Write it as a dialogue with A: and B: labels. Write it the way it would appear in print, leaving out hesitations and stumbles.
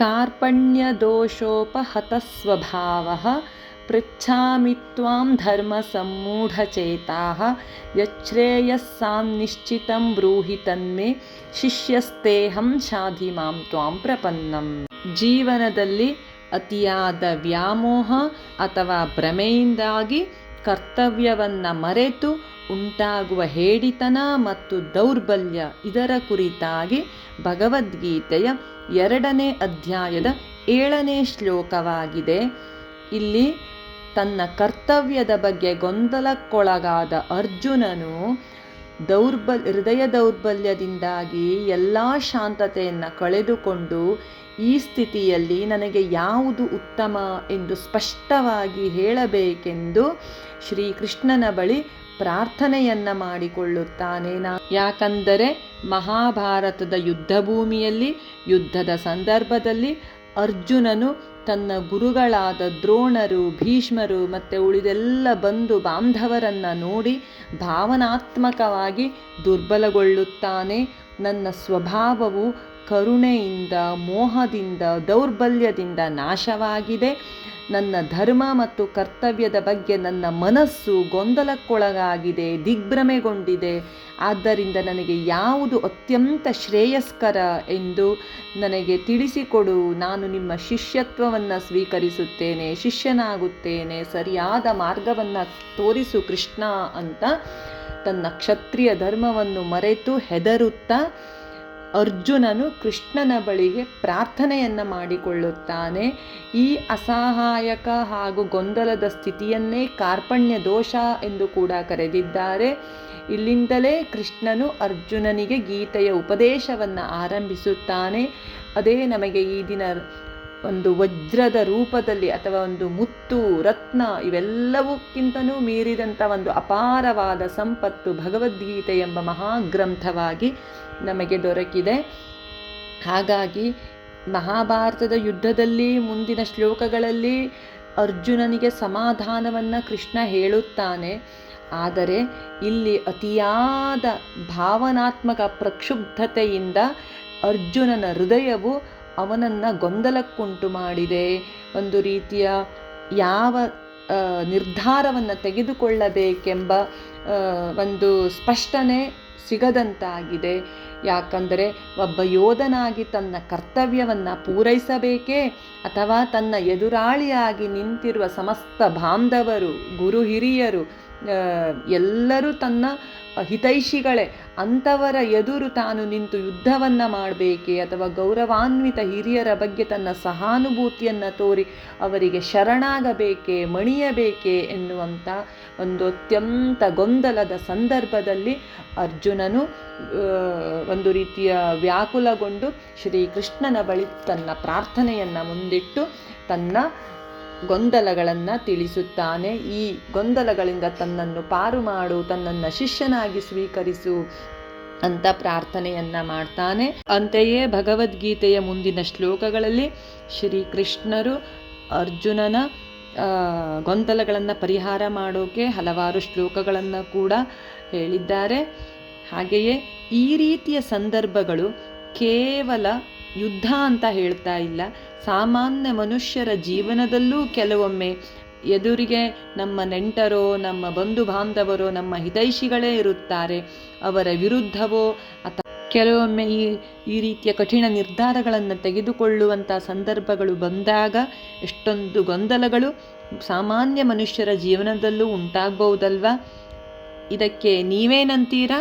A: ಕಾರ್ಪಣ್ಯದೋಷೋಪಹತಸ್ವಭಾವಃ ಪೃಚ್ಛಾಮಿ ತ್ವಾಂ ಧರ್ಮಸಮ್ಮೂಢಚೇತಾಃ ಯಚ್ಛ್ರೇಯಸ್ಸಾನ್ನಿಶ್ಚಿತಂ ಬ್ರೂಹಿ ತನ್ಮೇ ಶಿಷ್ಯಸ್ತೇಹಂ ಶಾಧಿ ಮಾಂ ತ್ವಾಂ ಪ್ರಪನ್ನಂ. ಜೀವನದಲ್ಲಿ ಅತಿಯಾದ ವ್ಯಾಮೋಹ ಅಥವಾ ಭ್ರಮೆಯಿಂದಾಗಿ ಕರ್ತವ್ಯವನ್ನು ಮರೆತು ಉಂಟಾಗುವ ಹೇಡಿತನ ಮತ್ತು ದೌರ್ಬಲ್ಯ ಇದರ ಕುರಿತಾಗಿ ಭಗವದ್ಗೀತೆಯ 2ನೇ ಅಧ್ಯಾಯದ 7ನೇ ಶ್ಲೋಕವಾಗಿದೆ. ಇಲ್ಲಿ ತನ್ನ ಕರ್ತವ್ಯದ ಬಗ್ಗೆ ಗೊಂದಲಕ್ಕೊಳಗಾದ ಅರ್ಜುನನು ಹೃದಯ ದೌರ್ಬಲ್ಯದಿಂದಾಗಿ ಎಲ್ಲ ಶಾಂತತೆಯನ್ನು ಕಳೆದುಕೊಂಡು ಈ ಸ್ಥಿತಿಯಲ್ಲಿ ನನಗೆ ಯಾವುದು ಉತ್ತಮ ಎಂದು ಸ್ಪಷ್ಟವಾಗಿ ಹೇಳಬೇಕೆಂದು ಶ್ರೀಕೃಷ್ಣನ ಬಳಿ ಪ್ರಾರ್ಥನೆಯನ್ನು ಮಾಡಿಕೊಳ್ಳುತ್ತಾನೆ. ಯಾಕಂದರೆ ಮಹಾಭಾರತದ ಯುದ್ಧ ಭೂಮಿಯಲ್ಲಿ ಯುದ್ಧದ ಸಂದರ್ಭದಲ್ಲಿ ಅರ್ಜುನನು ತನ್ನ ಗುರುಗಳಾದ ದ್ರೋಣರು, ಭೀಷ್ಮರು ಮತ್ತು ಉಳಿದೆಲ್ಲ ಬಂಧು ಬಾಂಧವರನ್ನು ನೋಡಿ ಭಾವನಾತ್ಮಕವಾಗಿ ದುರ್ಬಲಗೊಳ್ಳುತ್ತಾನೆ. ನನ್ನ ಸ್ವಭಾವವು ಕರುಣೆಯಿಂದ, ಮೋಹದಿಂದ, ದೌರ್ಬಲ್ಯದಿಂದ ನಾಶವಾಗಿದೆ. ನನ್ನ ಧರ್ಮ ಮತ್ತು ಕರ್ತವ್ಯದ ಬಗ್ಗೆ ನನ್ನ ಮನಸ್ಸು ಗೊಂದಲಕ್ಕೊಳಗಾಗಿದೆ, ದಿಗ್ಭ್ರಮೆಗೊಂಡಿದೆ. ಆದ್ದರಿಂದ ನನಗೆ ಯಾವುದು ಅತ್ಯಂತ ಶ್ರೇಯಸ್ಕರ ಎಂದು ನನಗೆ ತಿಳಿಸಿಕೊಡು. ನಾನು ನಿಮ್ಮ ಶಿಷ್ಯತ್ವವನ್ನು ಸ್ವೀಕರಿಸುತ್ತೇನೆ, ಶಿಷ್ಯನಾಗುತ್ತೇನೆ, ಸರಿಯಾದ ಮಾರ್ಗವನ್ನು ತೋರಿಸು ಕೃಷ್ಣ ಅಂತ ತನ್ನ ಕ್ಷತ್ರಿಯ ಧರ್ಮವನ್ನು ಮರೆತು ಹೆದರುತ್ತಾ ಅರ್ಜುನನು ಕೃಷ್ಣನ ಬಳಿಗೆ ಪ್ರಾರ್ಥನೆಯನ್ನು ಮಾಡಿಕೊಳ್ಳುತ್ತಾನೆ. ಈ ಅಸಹಾಯಕ ಹಾಗೂ ಗೊಂದಲದ ಸ್ಥಿತಿಯನ್ನೇ ಕಾರ್ಪಣ್ಯ ದೋಷ ಎಂದು ಕೂಡ ಕರೆದಿದ್ದಾರೆ. ಇಲ್ಲಿಂದಲೇ ಕೃಷ್ಣನು ಅರ್ಜುನನಿಗೆ ಗೀತೆಯ ಉಪದೇಶವನ್ನು ಆರಂಭಿಸುತ್ತಾನೆ. ಅದೇ ನಮಗೆ ಈ ದಿನ ಒಂದು ವಜ್ರದ ರೂಪದಲ್ಲಿ ಅಥವಾ ಒಂದು ಮುತ್ತು, ರತ್ನ ಇವೆಲ್ಲವಕ್ಕಿಂತನೂ ಮೀರಿದಂಥ ಒಂದು ಅಪಾರವಾದ ಸಂಪತ್ತು ಭಗವದ್ಗೀತೆ ಎಂಬ ಮಹಾಗ್ರಂಥವಾಗಿ ನಮಗೆ ದೊರಕಿದೆ. ಹಾಗಾಗಿ ಮಹಾಭಾರತದ ಯುದ್ಧದಲ್ಲಿ ಮುಂದಿನ ಶ್ಲೋಕಗಳಲ್ಲಿ ಅರ್ಜುನನಿಗೆ ಸಮಾಧಾನವನ್ನು ಕೃಷ್ಣ ಹೇಳುತ್ತಾನೆ. ಆದರೆ ಇಲ್ಲಿ ಅತಿಯಾದ ಭಾವನಾತ್ಮಕ ಪ್ರಕ್ಷುಬ್ಧತೆಯಿಂದ ಅರ್ಜುನನ ಹೃದಯವು ಅವನನ್ನು ಗೊಂದಲಕ್ಕುಂಟು ಮಾಡಿದೆ. ಒಂದು ರೀತಿಯ ಯಾವ ನಿರ್ಧಾರವನ್ನು ತೆಗೆದುಕೊಳ್ಳಬೇಕೆಂಬ ಒಂದು ಸ್ಪಷ್ಟನೆ ಸಿಗದಂತಾಗಿದೆ. ಯಾಕಂದರೆ ಒಬ್ಬ ಯೋಧನಾಗಿ ತನ್ನ ಕರ್ತವ್ಯವನ್ನು ಪೂರೈಸಬೇಕೇ ಅಥವಾ ತನ್ನ ಎದುರಾಳಿಯಾಗಿ ನಿಂತಿರುವ ಸಮಸ್ತ ಬಾಂಧವರು, ಗುರು ಹಿರಿಯರು ಎಲ್ಲರೂ ತನ್ನ ಹಿತೈಷಿಗಳೇ, ಅಂಥವರ ಎದುರು ತಾನು ನಿಂತು ಯುದ್ಧವನ್ನು ಮಾಡಬೇಕೇ ಅಥವಾ ಗೌರವಾನ್ವಿತ ಹಿರಿಯರ ಬಗ್ಗೆ ತನ್ನ ಸಹಾನುಭೂತಿಯನ್ನು ತೋರಿ ಅವರಿಗೆ ಶರಣಾಗಬೇಕೇ, ಮಣಿಯಬೇಕೇ ಎನ್ನುವಂಥ ಒಂದು ಅತ್ಯಂತ ಗೊಂದಲದ ಸಂದರ್ಭದಲ್ಲಿ ಅರ್ಜುನನು ಒಂದು ರೀತಿಯ ವ್ಯಾಕುಲಗೊಂಡು ಶ್ರೀಕೃಷ್ಣನ ಬಳಿ ತನ್ನ ಪ್ರಾರ್ಥನೆಯನ್ನು ಮುಂದಿಟ್ಟು ತನ್ನ ಗೊಂದಲಗಳನ್ನು ತಿಳಿಸುತ್ತಾನೆ. ಈ ಗೊಂದಲಗಳಿಂದ ತನ್ನನ್ನು ಪಾರು ಮಾಡು, ತನ್ನನ್ನು ಶಿಷ್ಯನಾಗಿ ಸ್ವೀಕರಿಸು ಅಂತ ಪ್ರಾರ್ಥನೆಯನ್ನು ಮಾಡ್ತಾನೆ. ಅಂತೆಯೇ ಭಗವದ್ಗೀತೆಯ ಮುಂದಿನ ಶ್ಲೋಕಗಳಲ್ಲಿ ಶ್ರೀಕೃಷ್ಣರು ಅರ್ಜುನನ ಗೊಂದಲಗಳನ್ನು ಪರಿಹಾರ ಮಾಡೋಕೆ ಹಲವಾರು ಶ್ಲೋಕಗಳನ್ನು ಕೂಡ ಹೇಳಿದ್ದಾರೆ. ಹಾಗೆಯೇ ಈ ರೀತಿಯ ಸಂದರ್ಭಗಳು ಕೇವಲ ಯುದ್ಧ ಅಂತ ಹೇಳ್ತಾ ಇಲ್ಲ, ಸಾಮಾನ್ಯ ಮನುಷ್ಯರ ಜೀವನದಲ್ಲೂ ಕೆಲವೊಮ್ಮೆ ಎದುರಿಗೆ ನಮ್ಮ ನೆಂಟರೋ, ನಮ್ಮ ಬಂಧು ಬಾಂಧವರೋ, ನಮ್ಮ ಹಿತೈಷಿಗಳೇ ಇರುತ್ತಾರೆ. ಅವರ ವಿರುದ್ಧವೋ ಅಥವಾ ಕೆಲವೊಮ್ಮೆ ಈ ರೀತಿಯ ಕಠಿಣ ನಿರ್ಧಾರಗಳನ್ನು ತೆಗೆದುಕೊಳ್ಳುವಂಥ ಸಂದರ್ಭಗಳು ಬಂದಾಗ ಎಷ್ಟೊಂದು ಗೊಂದಲಗಳು ಸಾಮಾನ್ಯ ಮನುಷ್ಯರ ಜೀವನದಲ್ಲೂ ಉಂಟಾಗಬಹುದಲ್ವ? ಇದಕ್ಕೆ ನೀವೇನಂತೀರಾ?